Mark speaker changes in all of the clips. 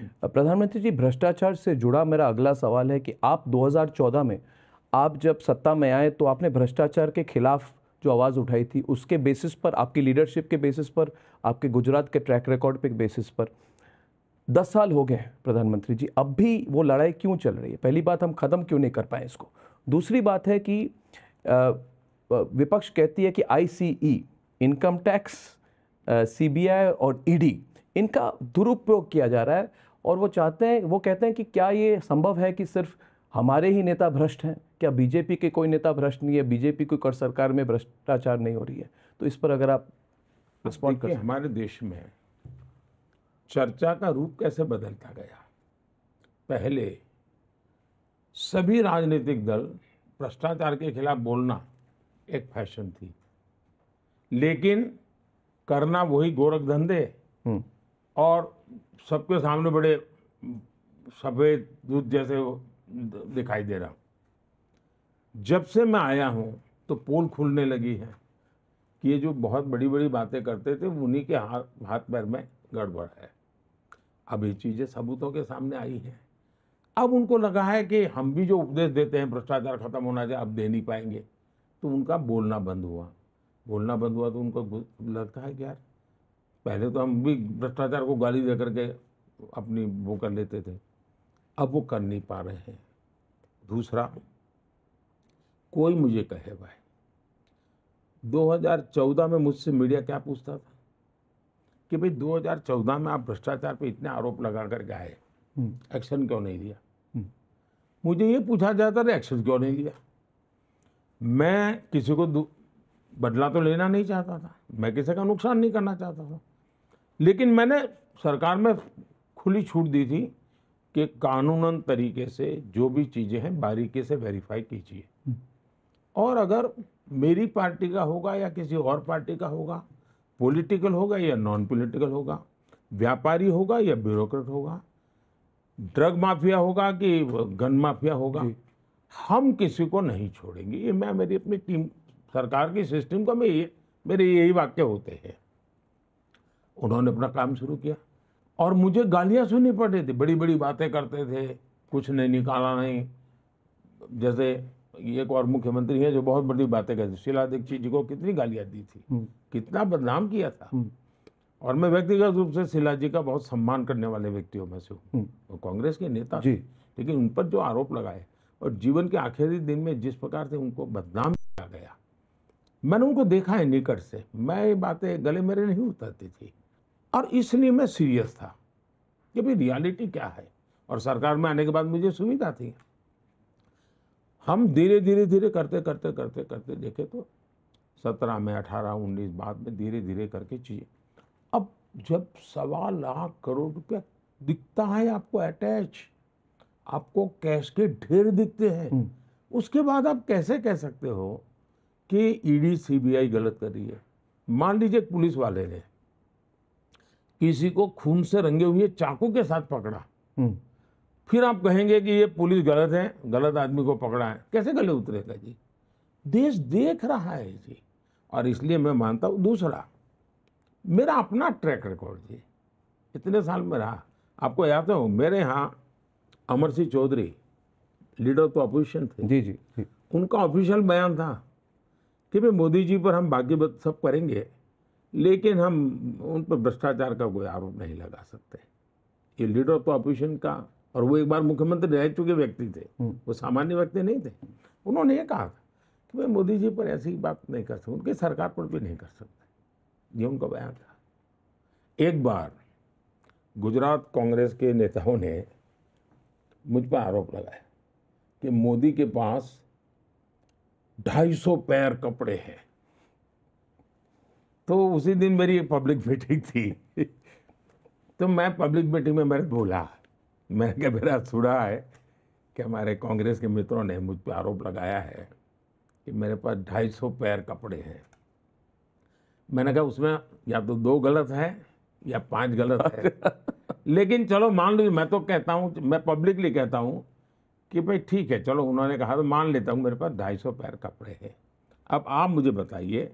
Speaker 1: प्रधानमंत्री जी, भ्रष्टाचार से जुड़ा मेरा अगला सवाल है कि आप 2014 में आप जब सत्ता में आए तो आपने भ्रष्टाचार के खिलाफ जो आवाज़ उठाई थी, उसके बेसिस पर, आपकी लीडरशिप के बेसिस पर, आपके गुजरात के ट्रैक रिकॉर्ड पे बेसिस पर 10 साल हो गए प्रधानमंत्री जी, अब भी वो लड़ाई क्यों चल रही है? पहली बात, हम ख़त्म क्यों नहीं कर पाए इसको? दूसरी बात है कि विपक्ष कहती है कि आईसीई, इनकम टैक्स, सीबीआई और ईडी, इनका दुरुपयोग किया जा रहा है और वो कहते हैं कि क्या ये संभव है कि सिर्फ हमारे ही नेता भ्रष्ट हैं? क्या बीजेपी के कोई नेता भ्रष्ट नहीं है? बीजेपी की कर सरकार में भ्रष्टाचार नहीं हो रही है? तो इस पर अगर आप रिस्पॉन्ड कर।
Speaker 2: हमारे देश में चर्चा का रूप कैसे बदलता गया। पहले सभी राजनीतिक दल भ्रष्टाचार के खिलाफ बोलना एक फैशन थी, लेकिन करना वही गोरख धंधे और सबके सामने बड़े सफेद दूध जैसे दिखाई दे रहा। जब से मैं आया हूं तो पोल खुलने लगी है कि ये जो बहुत बड़ी बड़ी बातें करते थे उन्हीं के हाथ पैर में गड़बड़ है। अब ये चीजें सबूतों के सामने आई हैं। अब उनको लगा है कि हम भी जो उपदेश देते हैं भ्रष्टाचार खत्म होना चाहिए, अब दे नहीं पाएंगे, तो उनका बोलना बंद हुआ। बोलना बंद हुआ तो उनको लगता है कि यार पहले तो हम भी भ्रष्टाचार को गाली दे करके अपनी वो कर लेते थे, अब वो कर नहीं पा रहे हैं। दूसरा, कोई मुझे कहे भाई 2014 में मुझसे मीडिया क्या पूछता था कि भाई 2014 में आप भ्रष्टाचार पे इतने आरोप लगा करके आए, एक्शन क्यों नहीं लिया? मुझे ये पूछा जाता था एक्शन क्यों नहीं लिया। मैं किसी को बदला तो लेना नहीं चाहता था, मैं किसी का नुकसान नहीं करना चाहता था, लेकिन मैंने सरकार में खुली छूट दी थी कि कानूनन तरीके से जो भी चीज़ें हैं बारीकी से वेरीफाई कीजिए, और अगर मेरी पार्टी का होगा या किसी और पार्टी का होगा, पॉलिटिकल होगा या नॉन पॉलिटिकल होगा, व्यापारी होगा या ब्यूरोक्रेट होगा, ड्रग माफिया होगा कि गन माफिया होगा, हम किसी को नहीं छोड़ेंगे। ये मैं मेरी अपनी टीम, सरकार की सिस्टम का मेरे यही वाक्य होते हैं। उन्होंने अपना काम शुरू किया और मुझे गालियां सुननी पड़ रही थी, बड़ी बड़ी बातें करते थे, कुछ नहीं निकाला नहीं। जैसे एक और मुख्यमंत्री है जो बहुत बड़ी बातें करते, शीला दीक्षित जी को कितनी गालियां दी थी, कितना बदनाम किया था। और मैं व्यक्तिगत रूप से शीला जी का बहुत सम्मान करने वाले व्यक्तियों में से हूँ। वो कांग्रेस के नेता थे, लेकिन उन पर जो आरोप लगाए और जीवन के आखिरी दिन में जिस प्रकार से उनको बदनाम किया गया, मैंने उनको देखा है निकट से। मैं ये बातें गले मेरे नहीं उतरती थी और इसलिए मैं सीरियस था कि भाई रियलिटी क्या है। और सरकार में आने के बाद मुझे सुविधा थी। हम धीरे धीरे धीरे करते करते करते करते देखे तो 17 में, 18, 19 बाद में धीरे धीरे करके चीजें, अब जब 1.25 लाख करोड़ रुपया दिखता है आपको अटैच, आपको कैश के ढेर दिखते हैं, उसके बाद आप कैसे कह सकते हो कि ईडी सीबीआई गलत कर रही है? मान लीजिए पुलिस वाले ने किसी को खून से रंगे हुए चाकू के साथ पकड़ा, फिर आप कहेंगे कि ये पुलिस गलत है, गलत आदमी को पकड़ा है, कैसे गले उतरेगा जी? देश देख रहा है जी। और इसलिए मैं मानता हूं, दूसरा मेरा अपना ट्रैक रिकॉर्ड जी, इतने साल में रहा। आपको याद हो मेरे यहाँ अमर सिंह चौधरी लीडर तो अपोजिशन थे,
Speaker 1: जी।
Speaker 2: उनका ऑफिशियल बयान था कि भाई मोदी जी पर हम बाकी सब करेंगे, लेकिन हम उन पर भ्रष्टाचार का कोई आरोप नहीं लगा सकते। ये लीडर तो अपोजिशन का, और वो एक बार मुख्यमंत्री रह चुके व्यक्ति थे, वो सामान्य व्यक्ति नहीं थे। उन्होंने ये कहा था कि भाई मोदी जी पर ऐसी बात नहीं कर सकते, उनकी सरकार पर भी नहीं कर सकते, ये उनका बयान था। एक बार गुजरात कांग्रेस के नेताओं ने मुझ पर आरोप लगाया कि मोदी के पास 250 पैर कपड़े हैं। तो उसी दिन मेरी एक पब्लिक मीटिंग थी तो मैं पब्लिक मीटिंग में मैंने बोला, मैंने कहा मेरा सुना है कि हमारे कांग्रेस के मित्रों ने मुझ पर आरोप लगाया है कि मेरे पास 250 पैर कपड़े हैं। मैंने कहा उसमें या तो 2 गलत है या 5 गलत है लेकिन चलो मान लीजिए, मैं तो कहता हूँ, मैं पब्लिकली कहता हूँ कि भाई ठीक है, चलो उन्होंने कहा तो मान लेता हूँ मेरे पास 250 पैर कपड़े हैं। अब आप मुझे बताइए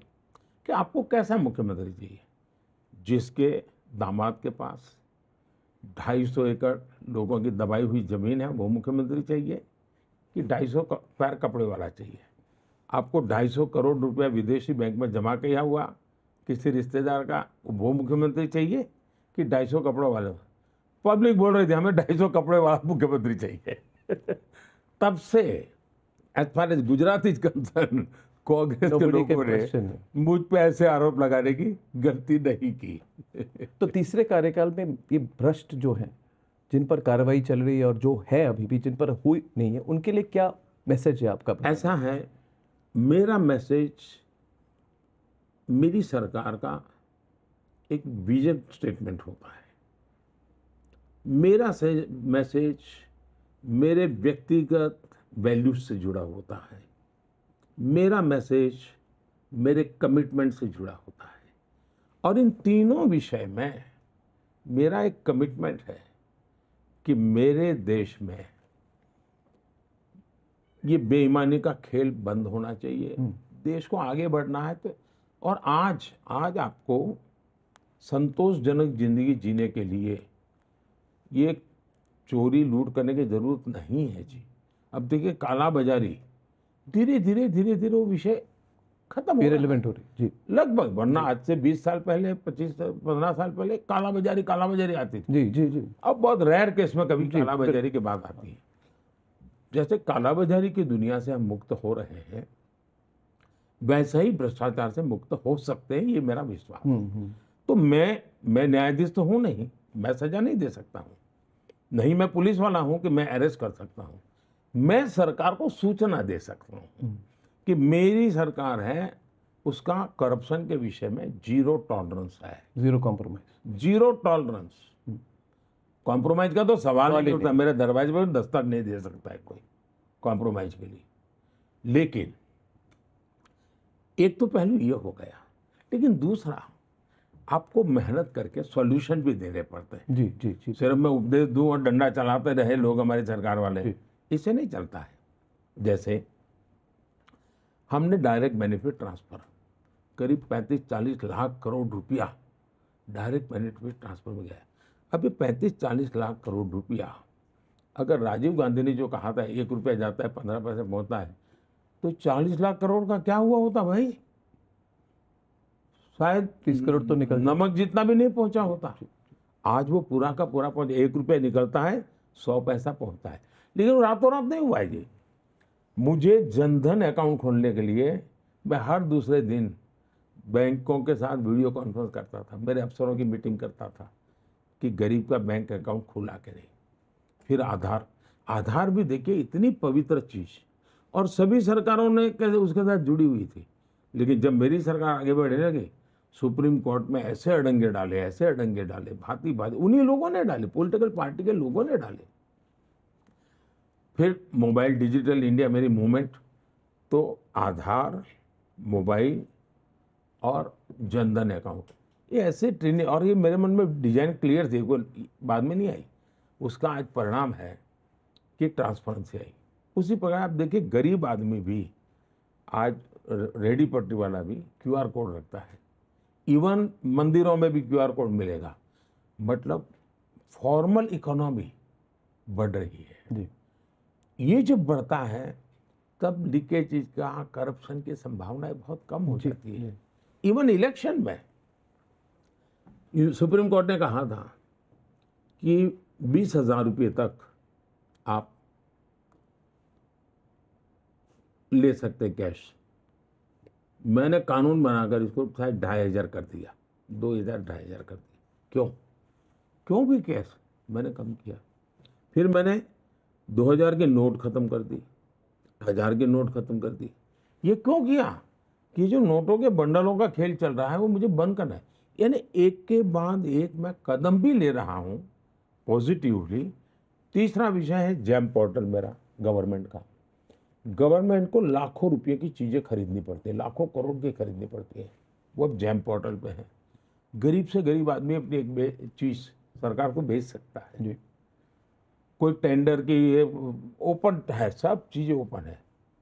Speaker 2: कि आपको कैसा मुख्यमंत्री चाहिए जिसके दामाद के पास 250 एकड़ लोगों की दबाई हुई जमीन है वो मुख्यमंत्री चाहिए कि 250 पैर कपड़े वाला चाहिए? आपको 250 करोड़ रुपया विदेशी बैंक में जमा किया हुआ किसी रिश्तेदार का वो मुख्यमंत्री चाहिए कि 250 कपड़ों वाले? पब्लिक बोल रही थी हमें 250 कपड़े वाला मुख्यमंत्री चाहिए। तब से as far as Gujarat is concern Congress के
Speaker 1: Nobody can
Speaker 2: लोगों ने
Speaker 1: question it.
Speaker 2: मुझ पे ऐसे आरोप लगाने की गलती नहीं की।
Speaker 1: तो तीसरे कार्यकाल में ये भ्रष्ट जो हैं, जिन पर कार्रवाई चल रही है और जो है अभी भी, जिन पर हुई नहीं है, उनके लिए क्या मैसेज है आपका?
Speaker 2: ऐसा है, मेरा मैसेज, मेरी सरकार का एक विजन स्टेटमेंट होता है। मेरा मैसेज मेरे व्यक्तिगत वैल्यूज से जुड़ा होता है। मेरा मैसेज मेरे कमिटमेंट से जुड़ा होता है। और इन तीनों विषय में मेरा एक कमिटमेंट है कि मेरे देश में ये बेईमानी का खेल बंद होना चाहिए। देश को आगे बढ़ना है तो, और आज आपको संतोषजनक जिंदगी जीने के लिए ये चोरी लूट करने की जरूरत नहीं है जी। अब देखिए काला बाजारी धीरे धीरे वो विषय खत्म हो रहा है।
Speaker 1: इरेलेवेंट हो रही जी।
Speaker 2: लगभग, वरना आज से 20 साल पहले 15 साल पहले काला बाजारी आती थी।
Speaker 1: जी जी जी।
Speaker 2: अब बहुत रेयर केस में कभी काला बाजारी की बात आती है। जैसे काला बाजारी की दुनिया से हम मुक्त हो रहे हैं, वैसे ही भ्रष्टाचार से मुक्त हो सकते हैं, ये मेरा विश्वास है। तो मैं न्यायाधीश तो हूं नहीं, मैं सजा नहीं दे सकता हूं, नहीं मैं पुलिस वाला हूं कि मैं अरेस्ट कर सकता हूं। मैं सरकार को सूचना दे सकता हूं कि मेरी सरकार है, उसका करप्शन के विषय में जीरो टॉलरेंस है।
Speaker 1: Zero compromise.
Speaker 2: Zero tolerance. Compromise का तो सवाल नहीं उठता। मेरे दरवाजे पर दस्तक नहीं दे सकता है कोई कॉम्प्रोमाइज के लिए। लेकिन एक तो पहलू ये हो गया, लेकिन दूसरा आपको मेहनत करके सॉल्यूशन भी देने पड़ते हैं।
Speaker 1: जी जी जी।
Speaker 2: सिर्फ मैं उपदेश दूं और डंडा चलाते रहे लोग, हमारी सरकार वाले, इससे नहीं चलता है। जैसे हमने डायरेक्ट बेनिफिट ट्रांसफर करीब 35-40 लाख करोड़ रुपया डायरेक्ट बेनिफिट ट्रांसफर में गया। अब ये 35-40 लाख करोड़ रुपया, अगर राजीव गांधी ने जो कहा था 1 रुपया जाता है 15 पैसे पहुंचता है, तो 40 लाख करोड़ का क्या हुआ होता भाई? शायद
Speaker 1: 30 करोड़ तो निकल
Speaker 2: नमक जितना भी नहीं पहुंचा होता। आज वो पूरा का पूरा पहुंच, 1 रुपया निकलता है 100 पैसा पहुंचता है। लेकिन रातों रात नहीं हुआ है जी। मुझे जनधन अकाउंट खोलने के लिए मैं हर दूसरे दिन बैंकों के साथ वीडियो कॉन्फ्रेंस करता था, मेरे अफसरों की मीटिंग करता था कि गरीब का बैंक अकाउंट खुला के नहीं। फिर आधार भी देखिए इतनी पवित्र चीज, और सभी सरकारों ने कैसे उसके साथ जुड़ी हुई थी। लेकिन जब मेरी सरकार आगे बढ़ने लगी, सुप्रीम कोर्ट में ऐसे अड़ंगे डाले, भांति भांति उन्हीं लोगों ने डाले, पॉलिटिकल पार्टी के लोगों ने डाले। फिर मोबाइल डिजिटल इंडिया मेरी मूवमेंट, तो आधार, मोबाइल और जनधन अकाउंट, ये ऐसे ट्रेनिंग, और ये मेरे मन में डिजाइन क्लियर थी, कोई बाद में नहीं आई। उसका आज परिणाम है कि ट्रांसपेरेंसी आई। उसी प्रकार आप देखिए गरीब आदमी भी आज, रेडी पट्टी वाला भी QR कोड रखता है। इवन मंदिरों में भी QR कोड मिलेगा। मतलब फॉर्मल इकोनॉमी बढ़ रही है
Speaker 1: जी।
Speaker 2: ये जब बढ़ता है तब लीकेज का, करप्शन की संभावनाएं बहुत कम हो जाती है। इवन इलेक्शन में सुप्रीम कोर्ट ने कहा था कि 20,000 रुपये तक आप ले सकते कैश। मैंने कानून बनाकर इसको शायद 2,500 कर दिया, 2,000-2,500 कर दिया। क्यों भी कैश मैंने कम किया। फिर मैंने 2,000 के नोट खत्म कर दी, 1,000 के नोट खत्म कर दी। ये क्यों किया कि जो नोटों के बंडलों का खेल चल रहा है वो मुझे बंद करना है। यानी एक के बाद एक मैं कदम भी ले रहा हूं पॉजिटिवली। तीसरा विषय है जैम पोर्टल मेरा गवर्नमेंट का। गवर्नमेंट को लाखों रुपए की चीज़ें खरीदनी पड़ती है, लाखों करोड़ की खरीदनी पड़ती है, वो अब जैम पोर्टल पे है। गरीब से गरीब आदमी अपनी एक चीज़ सरकार को भेज सकता है जी। कोई टेंडर की ये ओपन है, सब चीज़ें ओपन है,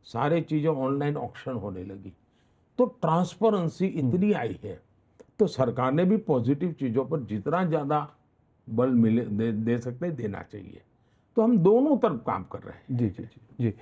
Speaker 2: सारे चीज़ें ऑनलाइन ऑक्शन होने लगी। तो ट्रांसपेरेंसी इतनी आई है, तो सरकार ने भी पॉजिटिव चीज़ों पर जितना ज़्यादा बल मिले दे सकते हैं, देना चाहिए। तो हम दोनों तरफ काम कर रहे हैं।
Speaker 1: जी जी जी जी।